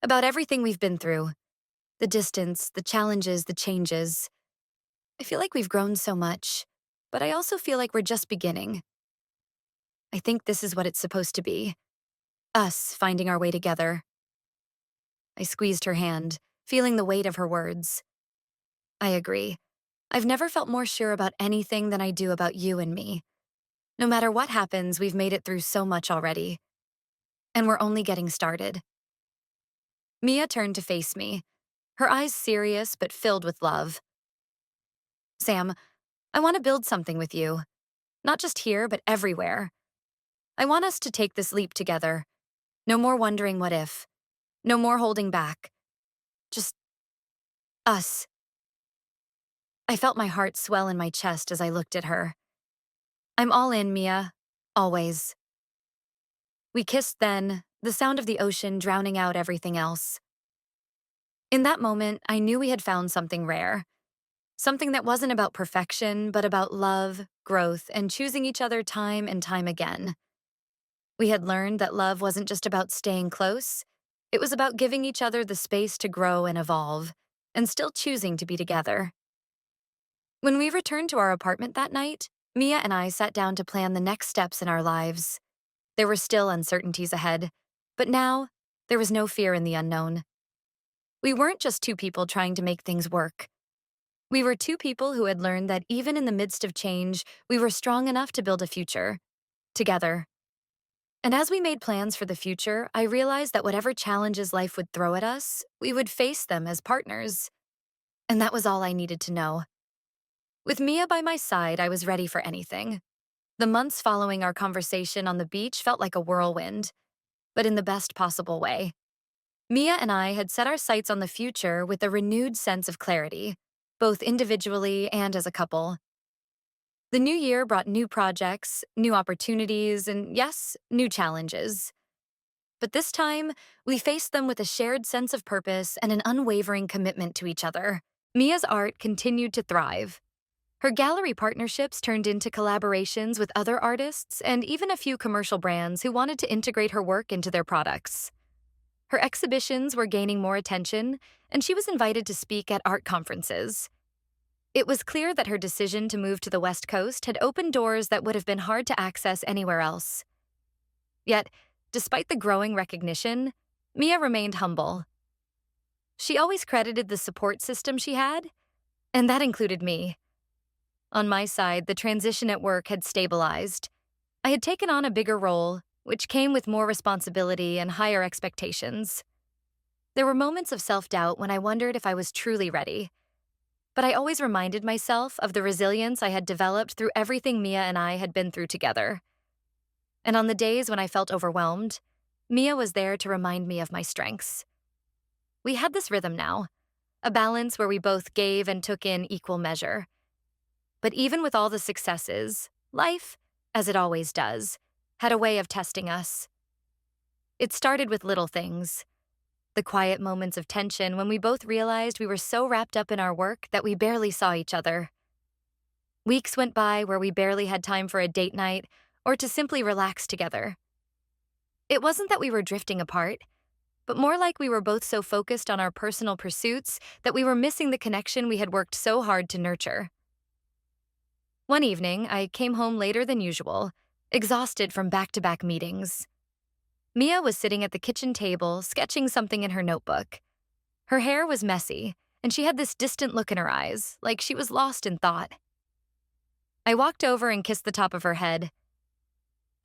About everything we've been through. The distance, the challenges, the changes. I feel like we've grown so much, but I also feel like we're just beginning. I think this is what it's supposed to be. Us finding our way together. I squeezed her hand, feeling the weight of her words. I agree. I've never felt more sure about anything than I do about you and me. No matter what happens, we've made it through so much already. And we're only getting started. Mia turned to face me, her eyes serious but filled with love. Sam, I want to build something with you. Not just here, but everywhere. I want us to take this leap together. No more wondering what if. No more holding back. Just us. I felt my heart swell in my chest as I looked at her. I'm all in, Mia. Always. We kissed then, the sound of the ocean drowning out everything else. In that moment, I knew we had found something rare. Something that wasn't about perfection, but about love, growth, and choosing each other time and time again. We had learned that love wasn't just about staying close. It was about giving each other the space to grow and evolve, and still choosing to be together. When we returned to our apartment that night, Mia and I sat down to plan the next steps in our lives. There were still uncertainties ahead, but now, there was no fear in the unknown. We weren't just two people trying to make things work. We were two people who had learned that even in the midst of change, we were strong enough to build a future. Together. And as we made plans for the future, I realized that whatever challenges life would throw at us, we would face them as partners. And that was all I needed to know. With Mia by my side, I was ready for anything. The months following our conversation on the beach felt like a whirlwind, but in the best possible way. Mia and I had set our sights on the future with a renewed sense of clarity, both individually and as a couple. The new year brought new projects, new opportunities, and yes, new challenges. But this time, we faced them with a shared sense of purpose and an unwavering commitment to each other. Mia's art continued to thrive. Her gallery partnerships turned into collaborations with other artists and even a few commercial brands who wanted to integrate her work into their products. Her exhibitions were gaining more attention, and she was invited to speak at art conferences. It was clear that her decision to move to the West Coast had opened doors that would have been hard to access anywhere else. Yet, despite the growing recognition, Mia remained humble. She always credited the support system she had, and that included me. On my side, the transition at work had stabilized. I had taken on a bigger role, which came with more responsibility and higher expectations. There were moments of self-doubt when I wondered if I was truly ready. But I always reminded myself of the resilience I had developed through everything Mia and I had been through together. And on the days when I felt overwhelmed, Mia was there to remind me of my strengths. We had this rhythm now, a balance where we both gave and took in equal measure. But even with all the successes, life, as it always does, had a way of testing us. It started with little things. The quiet moments of tension when we both realized we were so wrapped up in our work that we barely saw each other. Weeks went by where we barely had time for a date night or to simply relax together. It wasn't that we were drifting apart, but more like we were both so focused on our personal pursuits that we were missing the connection we had worked so hard to nurture. One evening, I came home later than usual, exhausted from back-to-back meetings. Mia was sitting at the kitchen table, sketching something in her notebook. Her hair was messy, and she had this distant look in her eyes, like she was lost in thought. I walked over and kissed the top of her head.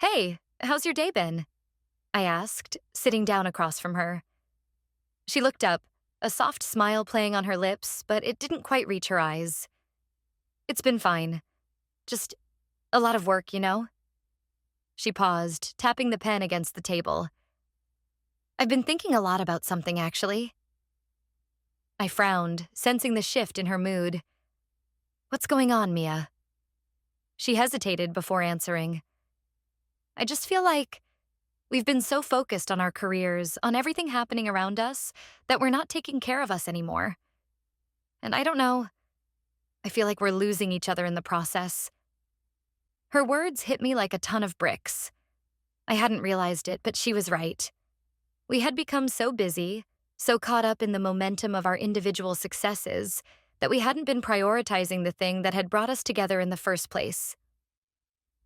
"Hey, how's your day been?" I asked, sitting down across from her. She looked up, a soft smile playing on her lips, but it didn't quite reach her eyes. "It's been fine. Just a lot of work, you know?" She paused, tapping the pen against the table. "I've been thinking a lot about something, actually." I frowned, sensing the shift in her mood. "What's going on, Mia?" She hesitated before answering. "I just feel like we've been so focused on our careers, on everything happening around us, that we're not taking care of us anymore. And I don't know, I feel like we're losing each other in the process." Her words hit me like a ton of bricks. I hadn't realized it, but she was right. We had become so busy, so caught up in the momentum of our individual successes that we hadn't been prioritizing the thing that had brought us together in the first place.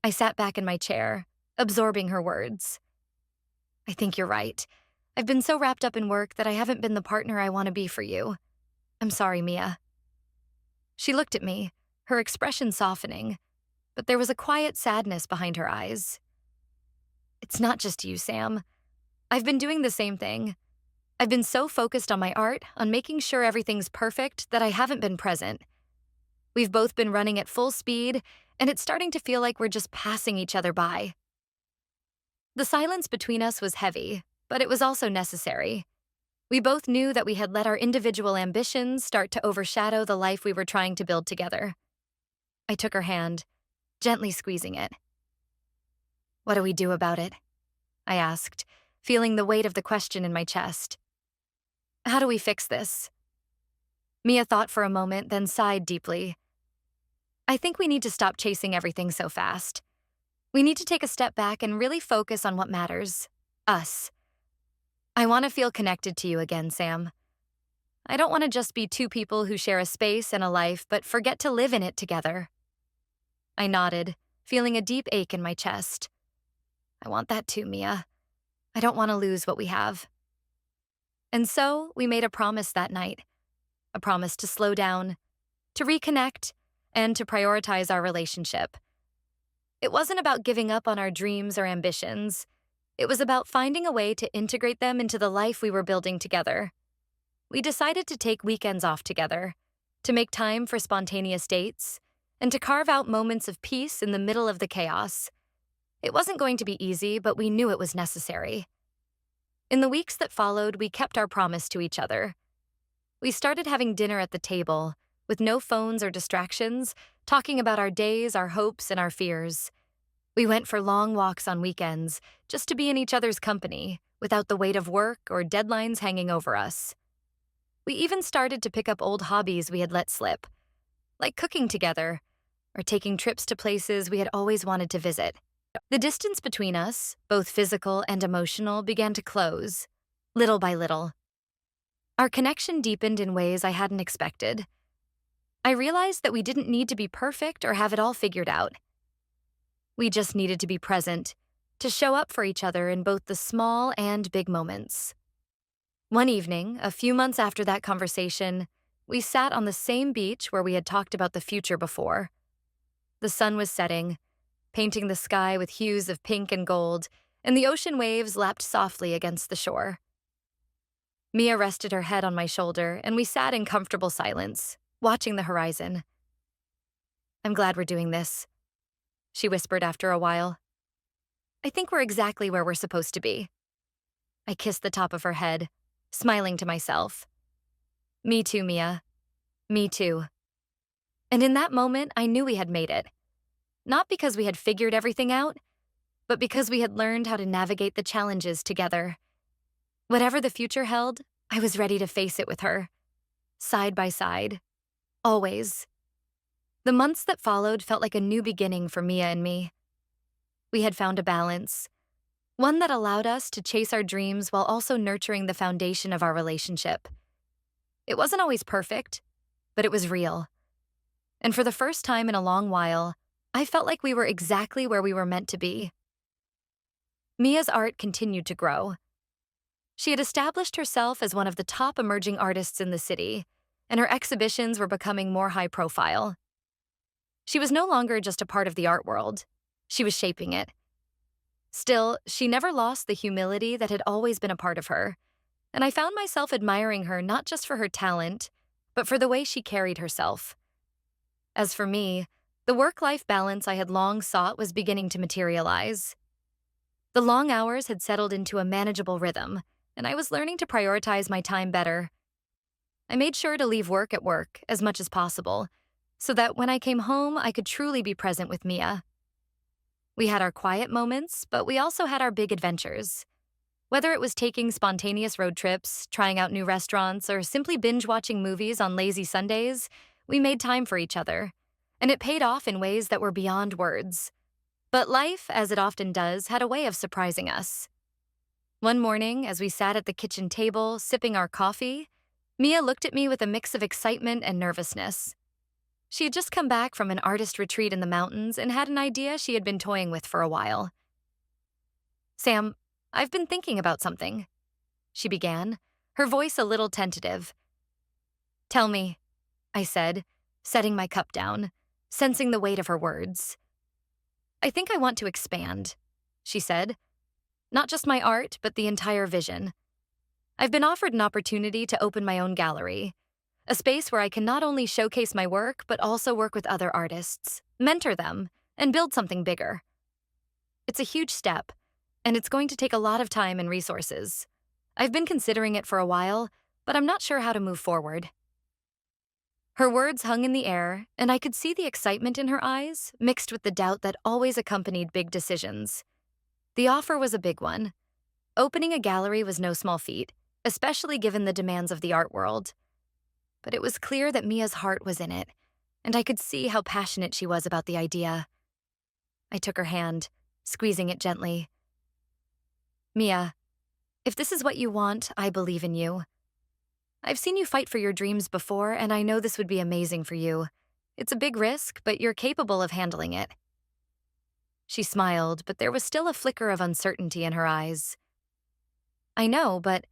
I sat back in my chair, absorbing her words. I think you're right. I've been so wrapped up in work that I haven't been the partner I want to be for you. I'm sorry, Mia. She looked at me, her expression softening, but there was a quiet sadness behind her eyes. It's not just you, Sam. I've been doing the same thing. I've been so focused on my art, on making sure everything's perfect, that I haven't been present. We've both been running at full speed, and it's starting to feel like we're just passing each other by. The silence between us was heavy, but it was also necessary. We both knew that we had let our individual ambitions start to overshadow the life we were trying to build together. I took her hand, gently squeezing it. What do we do about it? I asked, feeling the weight of the question in my chest. How do we fix this? Mia thought for a moment, then sighed deeply. I think we need to stop chasing everything so fast. We need to take a step back and really focus on what matters. Us. I want to feel connected to you again, Sam. I don't want to just be two people who share a space and a life, but forget to live in it together. I nodded, feeling a deep ache in my chest. I want that too, Mia. I don't want to lose what we have. And so, we made a promise that night. A promise to slow down, to reconnect, and to prioritize our relationship. It wasn't about giving up on our dreams or ambitions. It was about finding a way to integrate them into the life we were building together. We decided to take weekends off together, to make time for spontaneous dates, and to carve out moments of peace in the middle of the chaos. It wasn't going to be easy, but we knew it was necessary. In the weeks that followed, we kept our promise to each other. We started having dinner at the table, with no phones or distractions, talking about our days, our hopes, and our fears. We went for long walks on weekends, just to be in each other's company, without the weight of work or deadlines hanging over us. We even started to pick up old hobbies we had let slip, like cooking together, or taking trips to places we had always wanted to visit. The distance between us, both physical and emotional, began to close, little by little. Our connection deepened in ways I hadn't expected. I realized that we didn't need to be perfect or have it all figured out. We just needed to be present, to show up for each other in both the small and big moments. One evening, a few months after that conversation, we sat on the same beach where we had talked about the future before. The sun was setting, painting the sky with hues of pink and gold, and the ocean waves lapped softly against the shore. Mia rested her head on my shoulder, and we sat in comfortable silence, watching the horizon. I'm glad we're doing this, she whispered after a while. I think we're exactly where we're supposed to be. I kissed the top of her head, smiling to myself. Me too, Mia. Me too. And in that moment, I knew we had made it. Not because we had figured everything out, but because we had learned how to navigate the challenges together. Whatever the future held, I was ready to face it with her. Side by side. Always. The months that followed felt like a new beginning for Mia and me. We had found a balance, one that allowed us to chase our dreams while also nurturing the foundation of our relationship. It wasn't always perfect, but it was real. And for the first time in a long while, I felt like we were exactly where we were meant to be. Mia's art continued to grow. She had established herself as one of the top emerging artists in the city, and her exhibitions were becoming more high profile. She was no longer just a part of the art world. She was shaping it. Still, she never lost the humility that had always been a part of her, and I found myself admiring her not just for her talent, but for the way she carried herself. As for me, the work-life balance I had long sought was beginning to materialize. The long hours had settled into a manageable rhythm, and I was learning to prioritize my time better. I made sure to leave work at work as much as possible, so that when I came home, I could truly be present with Mia. We had our quiet moments, but we also had our big adventures. Whether it was taking spontaneous road trips, trying out new restaurants, or simply binge-watching movies on lazy Sundays, we made time for each other, and it paid off in ways that were beyond words. But life, as it often does, had a way of surprising us. One morning, as we sat at the kitchen table, sipping our coffee, Mia looked at me with a mix of excitement and nervousness. She had just come back from an artist retreat in the mountains and had an idea she had been toying with for a while. Sam, I've been thinking about something, she began, her voice a little tentative. Tell me, I said, setting my cup down, sensing the weight of her words. I think I want to expand, she said. Not just my art, but the entire vision. I've been offered an opportunity to open my own gallery, a space where I can not only showcase my work, but also work with other artists, mentor them, and build something bigger. It's a huge step, and it's going to take a lot of time and resources. I've been considering it for a while, but I'm not sure how to move forward. Her words hung in the air, and I could see the excitement in her eyes, mixed with the doubt that always accompanied big decisions. The offer was a big one. Opening a gallery was no small feat, especially given the demands of the art world. But it was clear that Mia's heart was in it, and I could see how passionate she was about the idea. I took her hand, squeezing it gently. Mia, if this is what you want, I believe in you. I've seen you fight for your dreams before, and I know this would be amazing for you. It's a big risk, but you're capable of handling it. She smiled, but there was still a flicker of uncertainty in her eyes. I know, but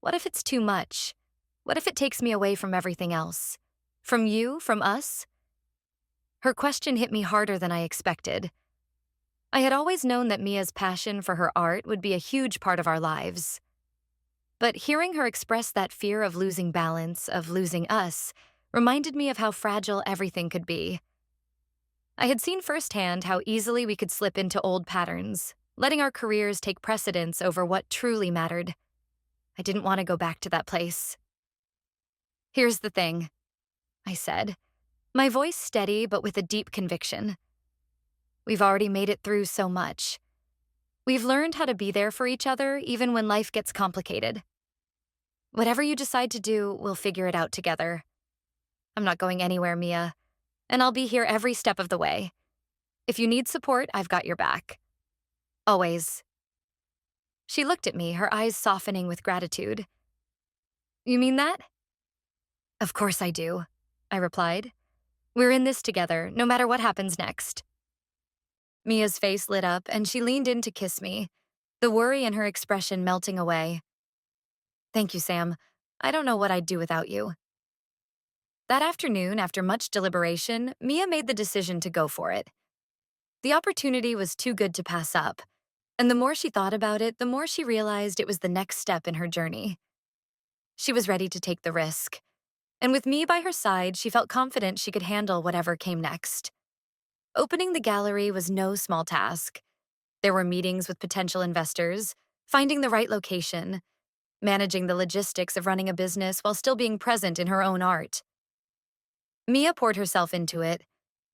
what if it's too much? What if it takes me away from everything else? From you, from us? Her question hit me harder than I expected. I had always known that Mia's passion for her art would be a huge part of our lives. But hearing her express that fear of losing balance, of losing us, reminded me of how fragile everything could be. I had seen firsthand how easily we could slip into old patterns, letting our careers take precedence over what truly mattered. I didn't want to go back to that place. Here's the thing, I said, my voice steady but with a deep conviction. We've already made it through so much. We've learned how to be there for each other even when life gets complicated. Whatever you decide to do, we'll figure it out together. I'm not going anywhere, Mia, and I'll be here every step of the way. If you need support, I've got your back. Always. She looked at me, her eyes softening with gratitude. You mean that? Of course I do, I replied. We're in this together, no matter what happens next. Mia's face lit up, and she leaned in to kiss me, the worry in her expression melting away. Thank you, Sam. I don't know what I'd do without you. That afternoon, after much deliberation, Mia made the decision to go for it. The opportunity was too good to pass up, and the more she thought about it, the more she realized it was the next step in her journey. She was ready to take the risk, and with me by her side, she felt confident she could handle whatever came next. Opening the gallery was no small task. There were meetings with potential investors, finding the right location, managing the logistics of running a business while still being present in her own art. Mia poured herself into it,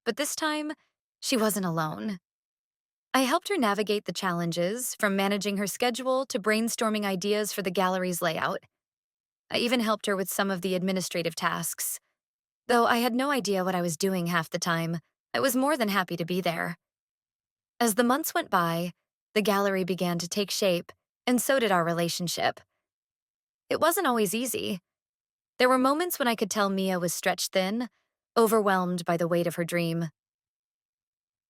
but this time, she wasn't alone. I helped her navigate the challenges, from managing her schedule to brainstorming ideas for the gallery's layout. I even helped her with some of the administrative tasks. Though I had no idea what I was doing half the time, I was more than happy to be there. As the months went by, the gallery began to take shape, and so did our relationship. It wasn't always easy. There were moments when I could tell Mia was stretched thin, overwhelmed by the weight of her dream.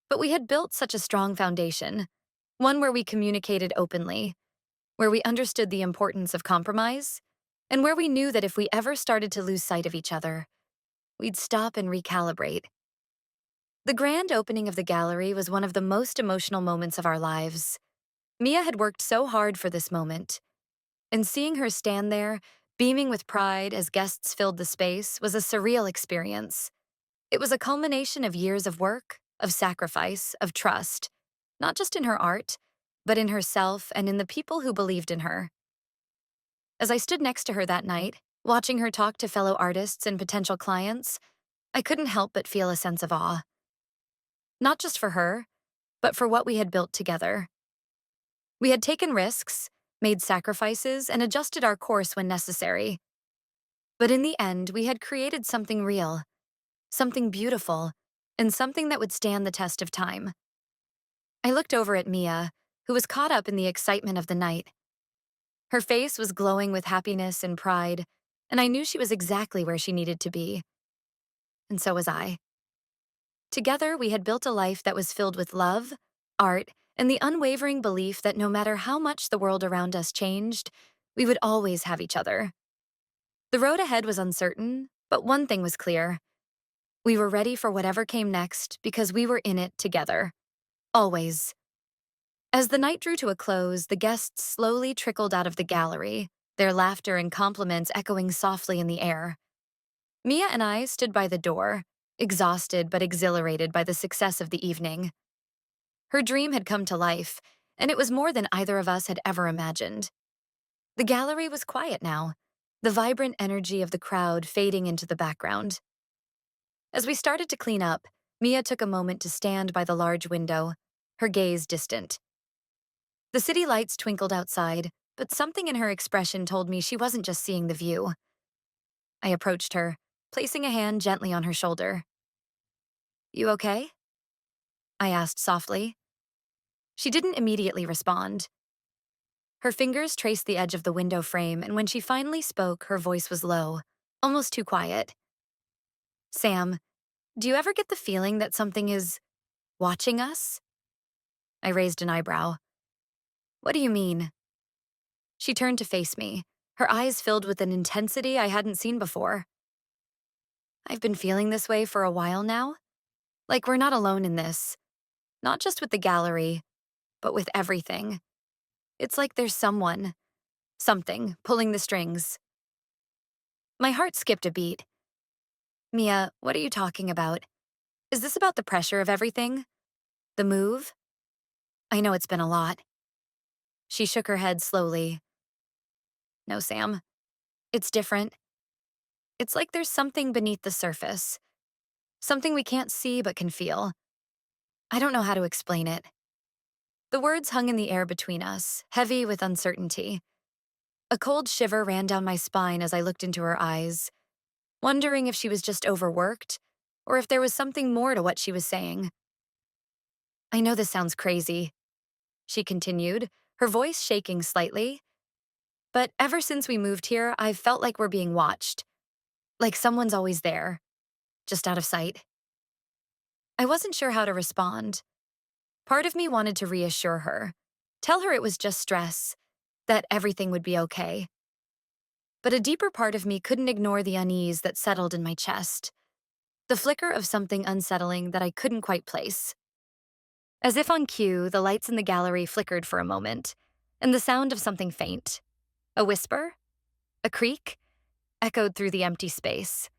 But we had built such a strong foundation, one where we communicated openly, where we understood the importance of compromise, and where we knew that if we ever started to lose sight of each other, we'd stop and recalibrate. The grand opening of the gallery was one of the most emotional moments of our lives. Mia had worked so hard for this moment, and seeing her stand there, beaming with pride as guests filled the space, was a surreal experience. It was a culmination of years of work, of sacrifice, of trust, not just in her art, but in herself and in the people who believed in her. As I stood next to her that night, watching her talk to fellow artists and potential clients, I couldn't help but feel a sense of awe. Not just for her, but for what we had built together. We had taken risks, made sacrifices, and adjusted our course when necessary. But in the end, we had created something real, something beautiful, and something that would stand the test of time. I looked over at Mia, who was caught up in the excitement of the night, Her face was glowing with happiness and pride, and I knew she was exactly where she needed to be. And so was I. Together, we had built a life that was filled with love, art, and the unwavering belief that no matter how much the world around us changed, we would always have each other. The road ahead was uncertain, but one thing was clear. We were ready for whatever came next because we were in it together. Always. As the night drew to a close, the guests slowly trickled out of the gallery, their laughter and compliments echoing softly in the air. Mia and I stood by the door, exhausted but exhilarated by the success of the evening. Her dream had come to life, and it was more than either of us had ever imagined. The gallery was quiet now, the vibrant energy of the crowd fading into the background. As we started to clean up, Mia took a moment to stand by the large window, her gaze distant. The city lights twinkled outside, but something in her expression told me she wasn't just seeing the view. I approached her, placing a hand gently on her shoulder. "You okay?" I asked softly. She didn't immediately respond. Her fingers traced the edge of the window frame, and when she finally spoke, her voice was low, almost too quiet. "Sam, do you ever get the feeling that something is watching us?" I raised an eyebrow. "What do you mean?" She turned to face me, her eyes filled with an intensity I hadn't seen before. "I've been feeling this way for a while now. Like we're not alone in this. Not just with the gallery, but with everything. It's like there's someone, something, pulling the strings." My heart skipped a beat. "Mia, what are you talking about? Is this about the pressure of everything? The move? I know it's been a lot." She shook her head slowly. "No, Sam. It's different. It's like there's something beneath the surface. Something we can't see but can feel. I don't know how to explain it." The words hung in the air between us, heavy with uncertainty. A cold shiver ran down my spine as I looked into her eyes, wondering if she was just overworked or if there was something more to what she was saying. "I know this sounds crazy," she continued, her voice shaking slightly. "But ever since we moved here, I've felt like we're being watched. Like someone's always there, just out of sight." I wasn't sure how to respond. Part of me wanted to reassure her, tell her it was just stress, that everything would be okay. But a deeper part of me couldn't ignore the unease that settled in my chest, the flicker of something unsettling that I couldn't quite place. As if on cue, the lights in the gallery flickered for a moment, and the sound of something faint, a whisper, a creak, echoed through the empty space.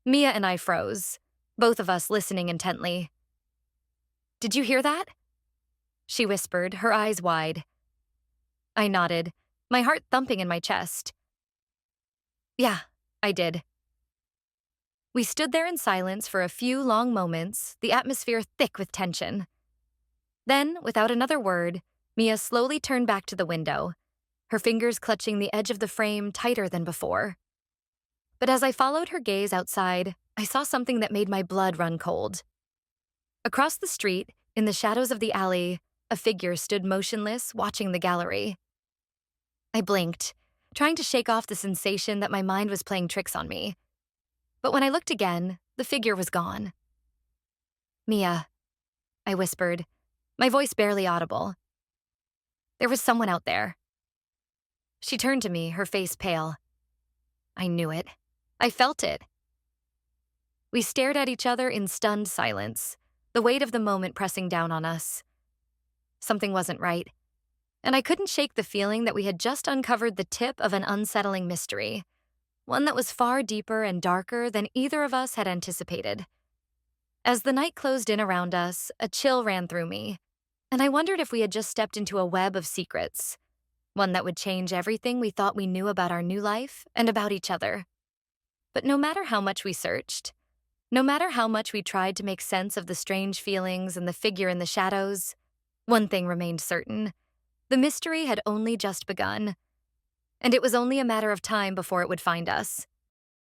Mia and I froze, both of us listening intently. "Did you hear that?" she whispered, her eyes wide. I nodded, my heart thumping in my chest. "Yeah, I did." We stood there in silence for a few long moments, the atmosphere thick with tension. Then, without another word, Mia slowly turned back to the window, her fingers clutching the edge of the frame tighter than before. But as I followed her gaze outside, I saw something that made my blood run cold. Across the street, in the shadows of the alley, a figure stood motionless, watching the gallery. I blinked, trying to shake off the sensation that my mind was playing tricks on me. But when I looked again, the figure was gone. "Mia," I whispered, my voice barely audible. "There was someone out there." She turned to me, her face pale. I knew it. I felt it. We stared at each other in stunned silence, the weight of the moment pressing down on us. Something wasn't right, and I couldn't shake the feeling that we had just uncovered the tip of an unsettling mystery, one that was far deeper and darker than either of us had anticipated. As the night closed in around us, a chill ran through me, and I wondered if we had just stepped into a web of secrets, one that would change everything we thought we knew about our new life and about each other. But no matter how much we searched, no matter how much we tried to make sense of the strange feelings and the figure in the shadows, one thing remained certain: the mystery had only just begun, and it was only a matter of time before it would find us.